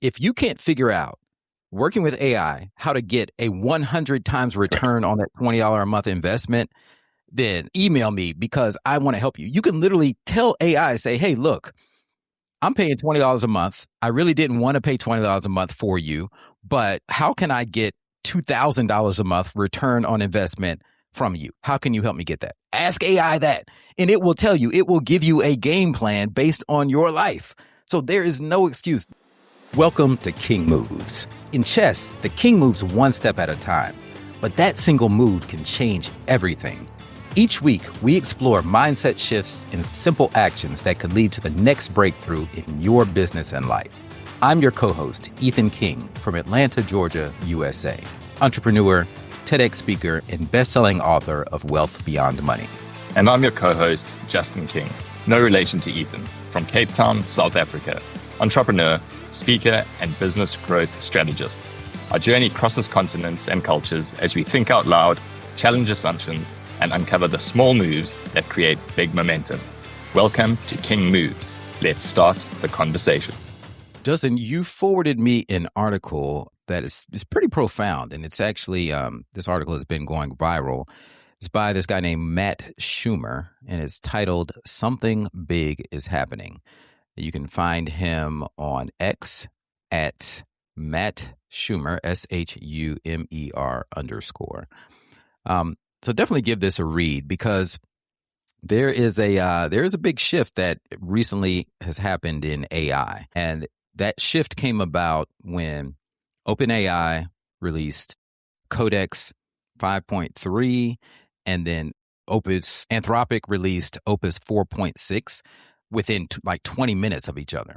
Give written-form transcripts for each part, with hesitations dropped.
if you can't figure out working with AI how to get a 100 times return on that $20 a month investment, then email me because I want to help you. You can literally tell AI, say, hey, look, I'm paying $20 a month. I really didn't want to pay $20 a month for you, but how can I get $2,000 a month return on investment from you? How can you help me get that? Ask AI that, and it will tell you, it will give you a game plan based on your life. So there is no excuse. Welcome to King Moves. In chess, the king moves one step at a time, but that single move can change everything. Each week, we explore mindset shifts and simple actions that could lead to the next breakthrough in your business and life. I'm your co-host, Ethan King, from Atlanta, Georgia, USA. Entrepreneur, TEDx speaker, and best-selling author of Wealth Beyond Money. And I'm your co-host, Justin King, no relation to Ethan, from Cape Town, South Africa. Entrepreneur, speaker, and business growth strategist. Our journey crosses continents and cultures as we think out loud, challenge assumptions, and uncover the small moves that create big momentum. Welcome to King Moves. Let's start the conversation. Justin, you forwarded me an article that is pretty profound, and it's actually, this article has been going viral. It's by this guy named Matt Schumer, and it's titled, Something Big is Happening. You can find him on X at Matt Schumer, SHUMER_. So definitely give this a read because there is a big shift that recently has happened in AI, and that shift came about when OpenAI released Codex 5.3, and then Anthropic released Opus 4.6 within like 20 minutes of each other.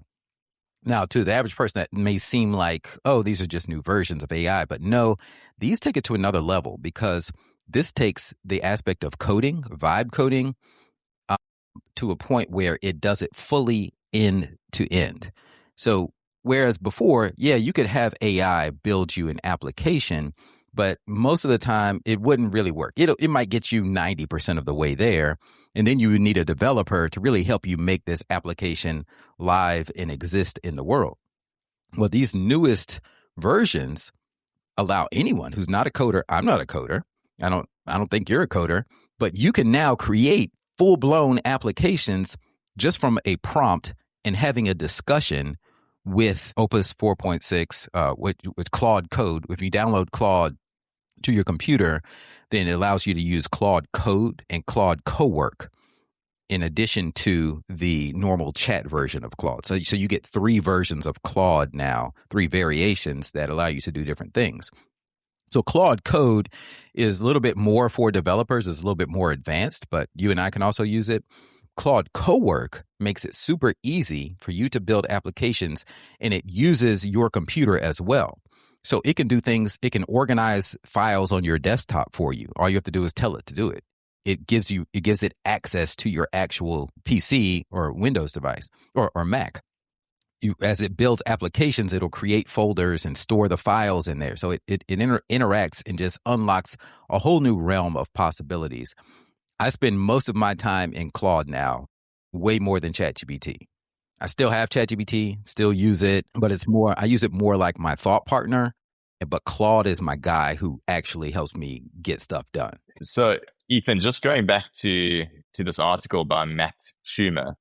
Now, to the average person, that may seem like, oh, these are just new versions of AI, but no, these take it to another level because this takes the aspect of coding, vibe coding, to a point where it does it fully end to end. So whereas before, yeah, you could have AI build you an application, but most of the time it wouldn't really work. It might get you 90% of the way there, and then you would need a developer to really help you make this application live and exist in the world. Well, these newest versions allow anyone who's not a coder. I'm not a coder. I don't think you're a coder, but you can now create full-blown applications just from a prompt and having a discussion with Opus 4.6, with Claude Code. If you download Claude to your computer, then it allows you to use Claude Code and Claude Cowork in addition to the normal chat version of Claude. So you get 3 versions of Claude now, 3 variations that allow you to do different things. So Claude Code is a little bit more for developers, it's a little bit more advanced, but you and I can also use it. Claude Cowork makes it super easy for you to build applications, and it uses your computer as well. So it can do things, it can organize files on your desktop for you. All you have to do is tell it to do it. It gives it access to your actual PC or Windows device or Mac. As it builds applications, it'll create folders and store the files in there. So it interacts and just unlocks a whole new realm of possibilities. I spend most of my time in Claude now, way more than ChatGPT. I still have ChatGPT, still use it, but I use it more like my thought partner. But Claude is my guy who actually helps me get stuff done. So, Ethan, just going back to this article by Matt Schumer,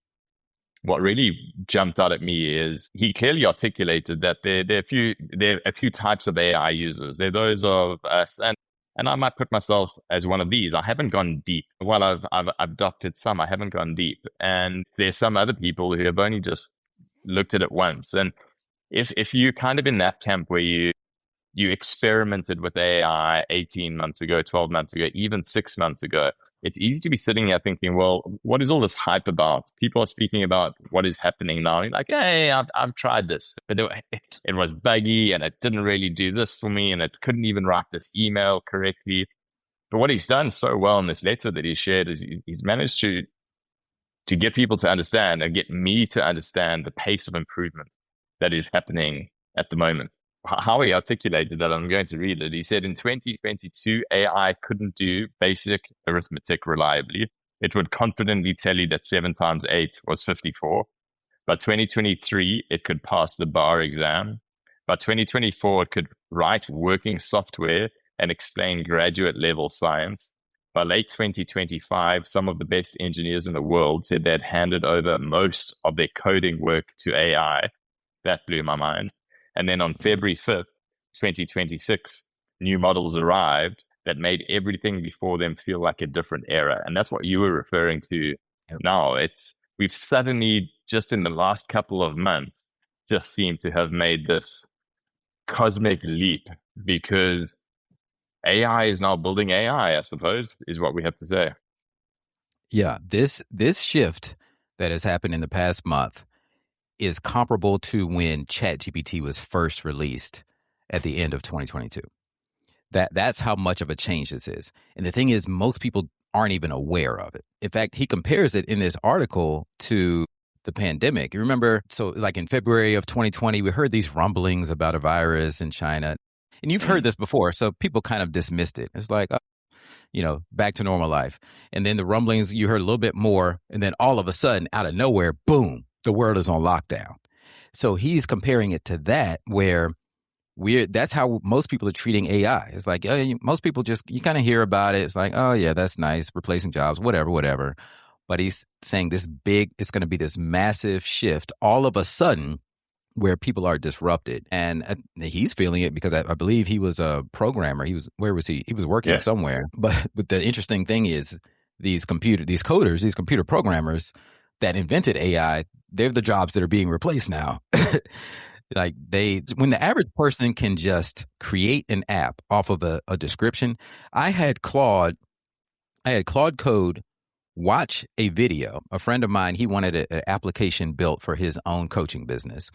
what really jumped out at me is he clearly articulated that there are a few types of AI users. There are those of us, and I might put myself as one of these. I haven't gone deep. While I've adopted some, I haven't gone deep. And there's some other people who have only just looked at it once. And if you're kind of in that camp where you experimented with AI 18 months ago, 12 months ago, even 6 months ago, it's easy to be sitting here thinking, well, what is all this hype about? People are speaking about what is happening now. And you're like, hey, I've tried this, but it was buggy and it didn't really do this for me and it couldn't even write this email correctly. But what he's done so well in this letter that he shared is he's managed to get people to understand and get me to understand the pace of improvement that is happening at the moment. How he articulated that, I'm going to read it. He said in 2022, AI couldn't do basic arithmetic reliably. It would confidently tell you that 7 times 8 was 54. By 2023, it could pass the bar exam. By 2024, it could write working software and explain graduate level science. By late 2025, some of the best engineers in the world said they'd handed over most of their coding work to AI. That blew my mind. And then on February 5th, 2026, new models arrived that made everything before them feel like a different era. And that's what you were referring to now. We've suddenly, just in the last couple of months, just seem to have made this cosmic leap because AI is now building AI, I suppose, is what we have to say. Yeah, this shift that has happened in the past month is comparable to when ChatGPT was first released at the end of 2022. That's how much of a change this is. And the thing is, most people aren't even aware of it. In fact, he compares it in this article to the pandemic. You remember, so like in February of 2020, we heard these rumblings about a virus in China. And you've heard this before, so people kind of dismissed it. It's like, back to normal life. And then the rumblings, you heard a little bit more. And then all of a sudden, out of nowhere, boom, the world is on lockdown. So he's comparing it to that, where that's how most people are treating AI. It's like, most people you kind of hear about it. It's like, oh yeah, that's nice, replacing jobs, whatever. But he's saying it's going to be this massive shift all of a sudden where people are disrupted. And he's feeling it because I believe he was a programmer. Where was he? He was working somewhere. But the interesting thing is these computer programmers that invented AI, they're the jobs that are being replaced now. Like when the average person can just create an app off of a description. I had Claude Code watch a video. A friend of mine, he wanted an application built for his own coaching business.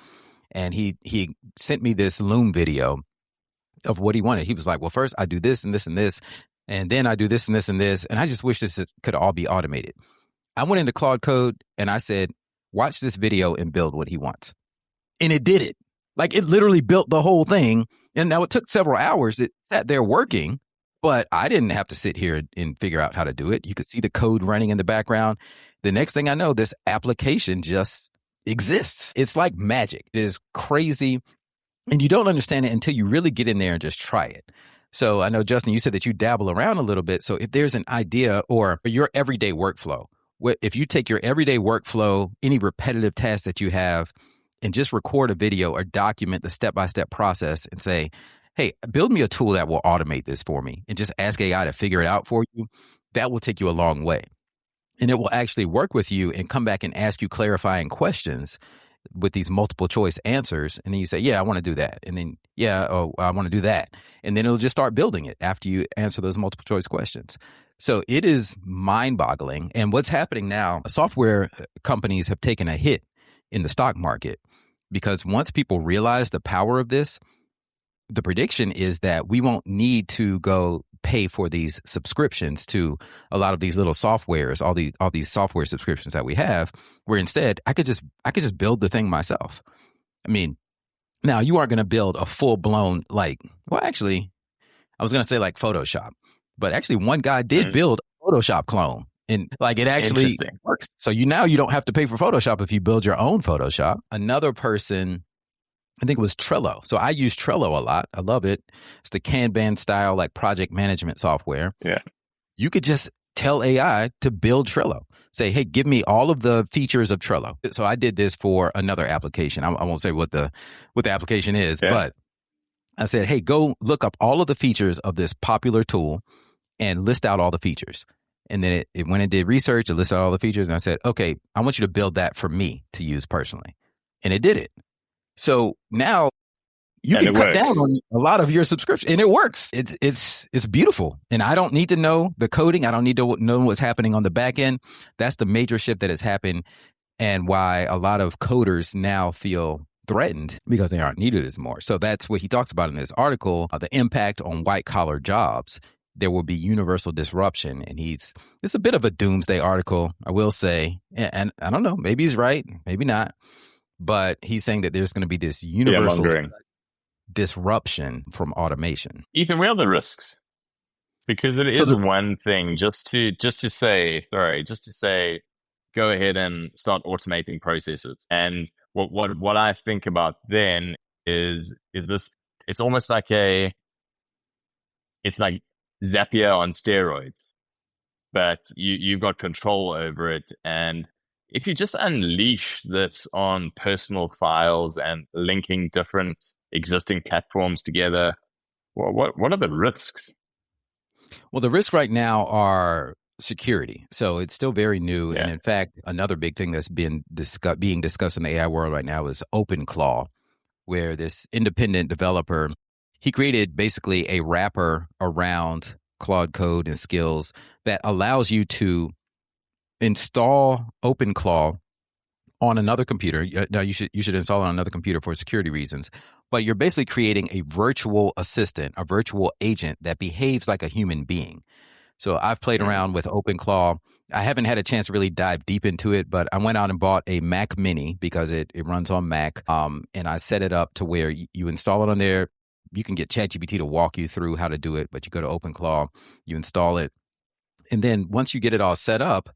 And he sent me this Loom video of what he wanted. He was like, well, first I do this and this and this, and then I do this and this and this. And I just wish this could all be automated. I went into Claude Code and I said, watch this video and build what he wants. And it did it. Like, it literally built the whole thing. And now it took several hours. It sat there working, but I didn't have to sit here and figure out how to do it. You could see the code running in the background. The next thing I know, this application just exists. It's like magic. It is crazy. And you don't understand it until you really get in there and just try it. So I know, Justin, you said that you dabble around a little bit. So if there's an idea or your everyday workflow, if you take your everyday workflow, any repetitive task that you have, and just record a video or document the step-by-step process and say, hey, build me a tool that will automate this for me, and just ask AI to figure it out for you, that will take you a long way. And it will actually work with you and come back and ask you clarifying questions with these multiple choice answers. And then you say, yeah, I want to do that. And then, I want to do that. And then it'll just start building it after you answer those multiple choice questions. So it is mind boggling. And what's happening now, software companies have taken a hit in the stock market because once people realize the power of this, the prediction is that we won't need to go pay for these subscriptions to a lot of these little softwares, all these software subscriptions that we have, where instead I could just build the thing myself. I mean, now you aren't going to build a full blown actually, I was going to say like Photoshop, but actually one guy did build a Photoshop clone, and it actually works. So you don't have to pay for Photoshop if you build your own Photoshop. Another person, I think it was Trello. So I use Trello a lot. I love it. It's the Kanban style, project management software. Yeah. You could just tell AI to build Trello. Say, hey, give me all of the features of Trello. So I did this for another application. I won't say what the application is, but I said, hey, go look up all of the features of this popular tool and list out all the features. And then it went and did research, it listed out all the features. And I said, okay, I want you to build that for me to use personally. And it did it. So now you can cut down on a lot of your subscription, and it works. It's beautiful. And I don't need to know the coding. I don't need to know what's happening on the back end. That's the major shift that has happened, and why a lot of coders now feel threatened because they aren't needed as more. So that's what he talks about in this article, the impact on white collar jobs. There will be universal disruption. And it's a bit of a doomsday article, I will say. And I don't know, maybe he's right, maybe not. But he's saying that there's going to be this universal disruption from automation. Ethan, where are the risks? Because it is one thing just to say, go ahead and start automating processes. And what I think about then is this, it's almost like it's like Zapier on steroids, but you've got control over it. And if you just unleash this on personal files and linking different existing platforms together, what are the risks? Well, the risks right now are security. So it's still very new. And Yeah. in fact, another big thing that's being discussed in the AI world right now is OpenClaw, where this independent developer, he created basically a wrapper around Claude Code and skills that allows you to install OpenClaw on another computer. Now you should install it on another computer for security reasons. But you're basically creating a virtual assistant, a virtual agent that behaves like a human being. So I've played Mm. around with OpenClaw. I haven't had a chance to really dive deep into it, but I went out and bought a Mac Mini because it runs on Mac. And I set it up to where you install it on there. You can get ChatGPT to walk you through how to do it, but you go to OpenClaw, you install it. And then once you get it all set up,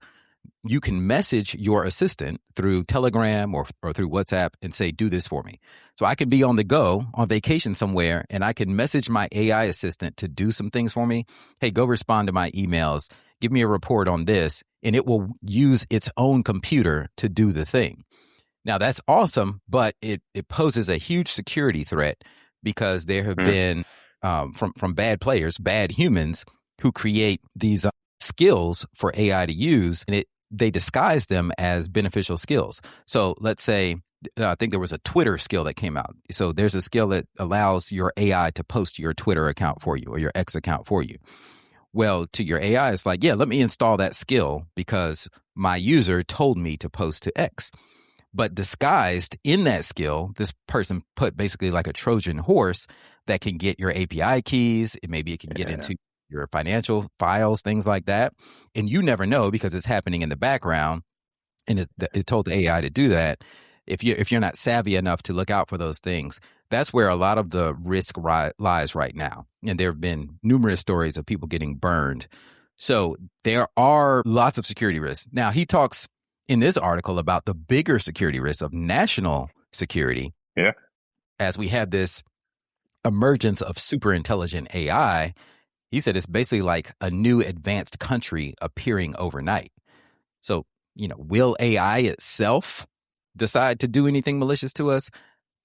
you can message your assistant through Telegram or through WhatsApp and say, do this for me. So I could be on the go on vacation somewhere and I can message my AI assistant to do some things for me. Hey, go respond to my emails, give me a report on this, and it will use its own computer to do the thing. Now that's awesome, but it poses a huge security threat because there have been from bad players, bad humans who create these skills for AI to use, and they disguise them as beneficial skills. So let's say, I think there was a Twitter skill that came out. So there's a skill that allows your AI to post your Twitter account for you or your X account for you. Well, to your AI, it's like, yeah, let me install that skill because my user told me to post to X. But disguised in that skill, this person put basically like a Trojan horse that can get your API keys. Maybe it can get into your financial files, things like that. And you never know because it's happening in the background. And it told the AI to do that. If you're not savvy enough to look out for those things, that's where a lot of the risk lies right now. And there have been numerous stories of people getting burned. So there are lots of security risks. Now, he talks in this article about the bigger security risks of national security. Yeah. As we have this emergence of super intelligent AI, he said it's basically like a new advanced country appearing overnight. So, will AI itself decide to do anything malicious to us?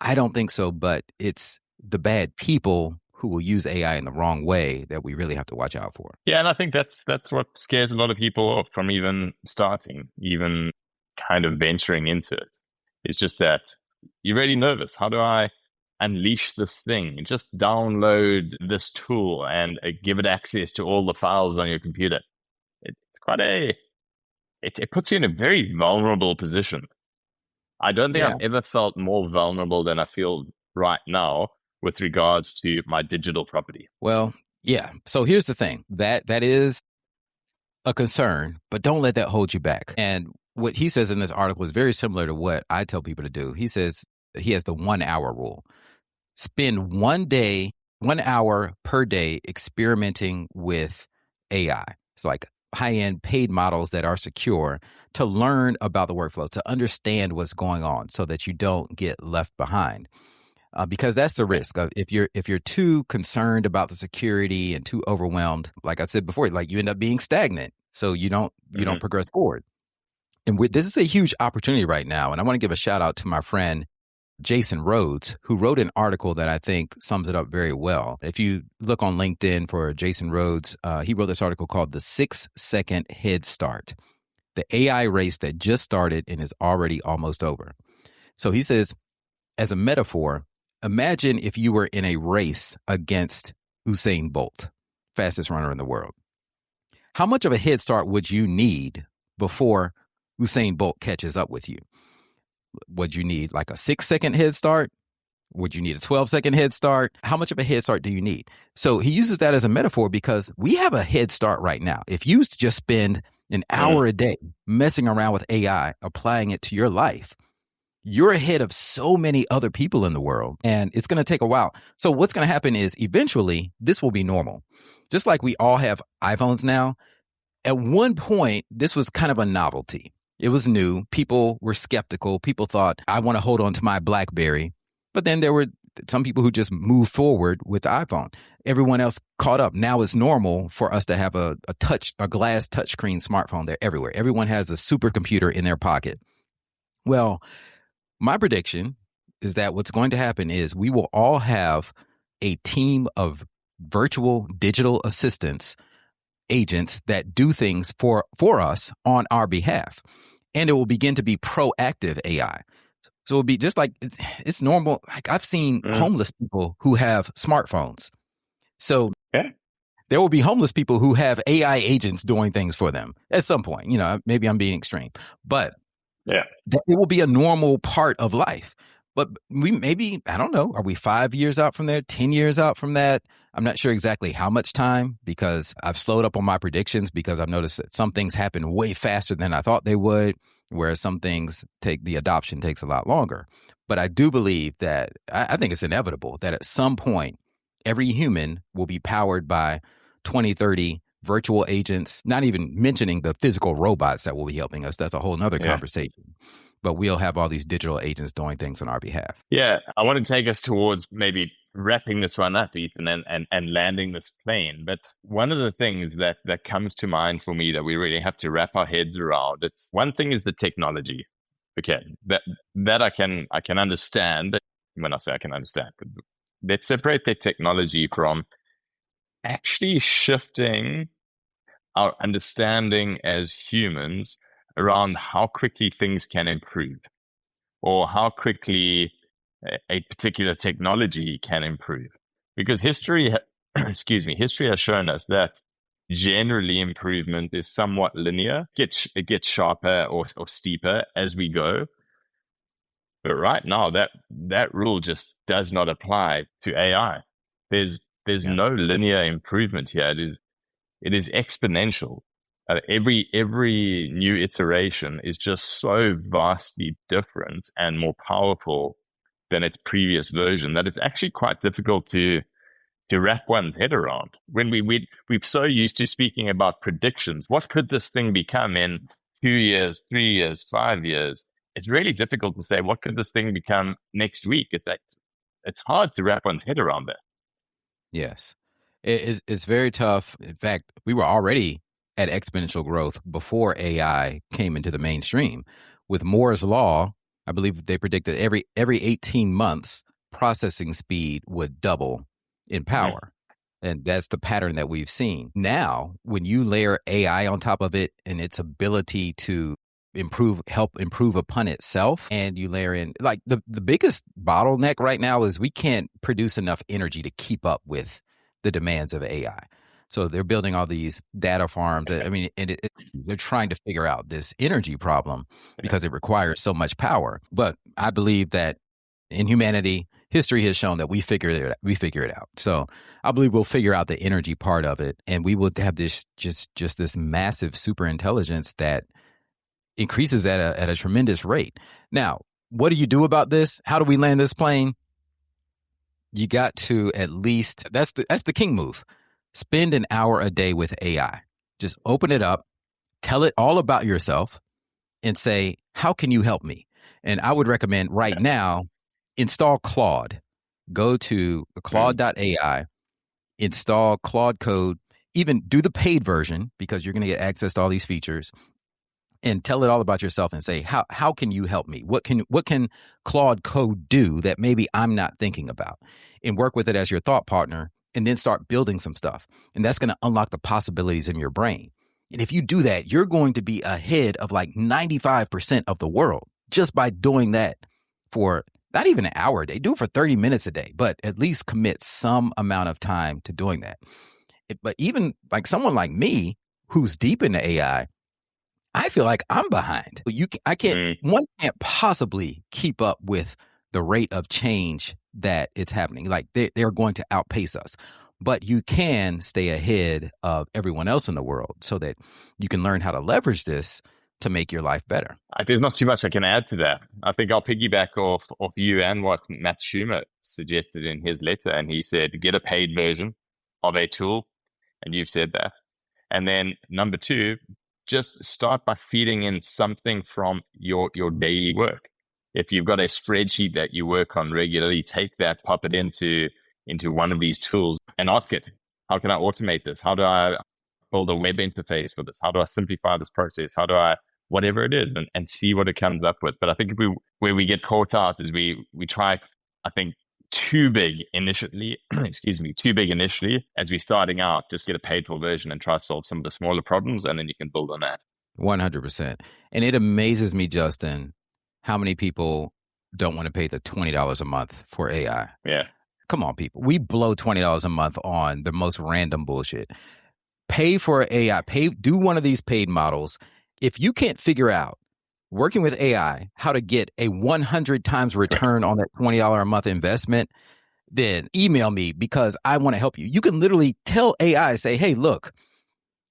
I don't think so, but it's the bad people who will use AI in the wrong way that we really have to watch out for. Yeah, and I think that's what scares a lot of people off from even starting, even kind of venturing into it. It's just that you're really nervous. How do I unleash this thing? Just download this tool and give it access to all the files on your computer. It's quite it puts you in a very vulnerable position. I don't think I've ever felt more vulnerable than I feel right now with regards to my digital property. Well, yeah. So here's the thing. That is a concern, but don't let that hold you back. And what he says in this article is very similar to what I tell people to do. He says he has the 1 hour rule. Spend 1 hour per day experimenting with AI. It's like high-end paid models that are secure to learn about the workflow, to understand what's going on so that you don't get left behind. Because that's the risk of if you're too concerned about the security and too overwhelmed, like I said before, like you end up being stagnant. So you don't progress forward. And this is a huge opportunity right now. And I want to give a shout out to my friend Jason Rhodes, who wrote an article that I think sums it up very well. If you look on LinkedIn for Jason Rhodes, he wrote this article called The 6-Second Head Start, the AI race that just started and is already almost over. So he says, as a metaphor, imagine if you were in a race against Usain Bolt, fastest runner in the world. How much of a head start would you need before Usain Bolt catches up with you? Would you need like a 6-second head start? Would you need a 12-second head start? How much of a head start do you need? So he uses that as a metaphor because we have a head start right now. If you just spend an hour a day messing around with AI, applying it to your life, you're ahead of so many other people in the world, and it's going to take a while. So what's going to happen is eventually this will be normal. Just like we all have iPhones now, at one point, this was kind of a novelty. It was new. People were skeptical. People thought, I want to hold on to my BlackBerry. But then there were some people who just move forward with the iPhone. Everyone else caught up. Now it's normal for us to have a glass touchscreen smartphone. They're everywhere. Everyone has a supercomputer in their pocket. Well, my prediction is that what's going to happen is we will all have a team of virtual digital assistants, agents that do things for us on our behalf. And it will begin to be proactive AI. So it'll be just like it's normal. Like I've seen homeless people who have smartphones. So there will be homeless people who have AI agents doing things for them at some point. Maybe I'm being extreme, but it will be a normal part of life. But I don't know, are we 5 years out from there, 10 years out from that? I'm not sure exactly how much time, because I've slowed up on my predictions because I've noticed that some things happen way faster than I thought they would, whereas some things the adoption takes a lot longer. But I do believe that I think it's inevitable that at some point, every human will be powered by 20, 30 virtual agents, not even mentioning the physical robots that will be helping us. That's a whole nother conversation. But we'll have all these digital agents doing things on our behalf. Yeah, I want to take us towards maybe wrapping this one up, Ethan, and landing this plane. But one of the things that comes to mind for me that we really have to wrap our heads around, it's one thing is the technology. Okay, that I can understand. When I say I can understand, but let's separate the technology from actually shifting our understanding as humans around how quickly things can improve, or how quickly a particular technology can improve. Because history, history has shown us that generally improvement is somewhat linear. It gets sharper or steeper as we go. But right now, that rule just does not apply to AI. There's no linear improvement here. It is exponential. Every new iteration is just so vastly different and more powerful than its previous version that it's actually quite difficult to wrap one's head around. When we're so used to speaking about predictions, what could this thing become in 2 years, 3 years, 5 years? It's really difficult to say what could this thing become next week. It's hard to wrap one's head around that. Yes. It's very tough. In fact, we were already at exponential growth before AI came into the mainstream. With Moore's law, I believe they predicted every 18 months, processing speed would double in power. And that's the pattern that we've seen. Now, when you layer AI on top of it and its ability to help improve upon itself, and you layer in, like, the biggest bottleneck right now is we can't produce enough energy to keep up with the demands of AI. So they're building all these data farms. I mean, and they're trying to figure out this energy problem because it requires so much power. But I believe that in humanity, history has shown that we figure it out. So I believe we'll figure out the energy part of it, and we will have this just this massive super intelligence that increases at a tremendous rate. Now, what do you do about this? How do we land this plane? You got to at least, that's the king move. Spend an hour a day with AI. Just open it up, tell it all about yourself, and say, how can you help me? And I would recommend right now, install Claude. Go to claude.ai, install Claude Code, even do the paid version because you're going to get access to all these features, and tell it all about yourself and say, how can you help me? What can Claude Code do that maybe I'm not thinking about? And work with it as your thought partner, and then start building some stuff. And that's going to unlock the possibilities in your brain. And if you do that, you're going to be ahead of like 95% of the world just by doing that for not even an hour a day. Do it for 30 minutes a day, but at least commit some amount of time to doing that. But even like someone like me who's deep into AI, I feel like I'm behind. One can't possibly keep up with the rate of change that it's happening. Like they're going to outpace us, but you can stay ahead of everyone else in the world so that you can learn how to leverage this to make your life better. There's not too much I can add to that. I think I'll piggyback off you and what Matt Schumer suggested in his letter. And he said, get a paid version of a tool. And you've said that. And then number 2, just start by feeding in something from your daily work. If you've got a spreadsheet that you work on regularly, take that, pop it into one of these tools and ask it, how can I automate this? How do I build a web interface for this? How do I simplify this process? How do I, whatever it is, and see what it comes up with. But I think where we get caught out is we try, I think, too big initially, too big initially as we're starting out, just get a paid for version and try to solve some of the smaller problems, and then you can build on that. 100%. And it amazes me, Justin, how many people don't want to pay the $20 a month for AI. Yeah. Come on, people. We blow $20 a month on the most random bullshit. Pay for AI. Do one of these paid models. If you can't figure out, working with AI, how to get a 100 times return on that $20 a month investment, then email me because I want to help you. You can literally tell AI, say, hey, look,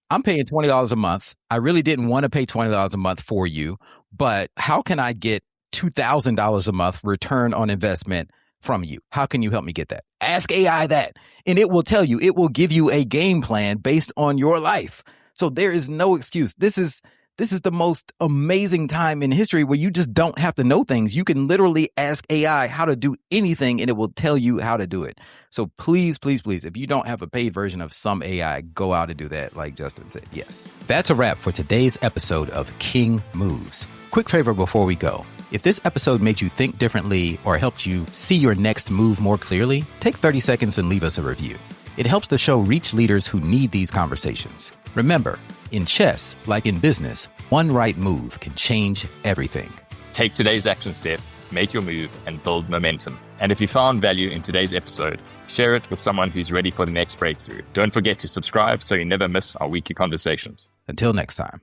I'm paying $20 a month. I really didn't want to pay $20 a month for you, but how can I get $2,000 a month return on investment from you? How can you help me get that? Ask AI that, and it will tell you, it will give you a game plan based on your life. So there is no excuse. This is the most amazing time in history where you just don't have to know things. You can literally ask AI how to do anything and it will tell you how to do it. So please, please, please, if you don't have a paid version of some AI, go out and do that like Justin said. Yes. That's a wrap for today's episode of King Moves. Quick favor before we go. If this episode made you think differently or helped you see your next move more clearly, take 30 seconds and leave us a review. It helps the show reach leaders who need these conversations. Remember, in chess, like in business, one right move can change everything. Take today's action step, make your move, and build momentum. And if you found value in today's episode, share it with someone who's ready for the next breakthrough. Don't forget to subscribe so you never miss our weekly conversations. Until next time.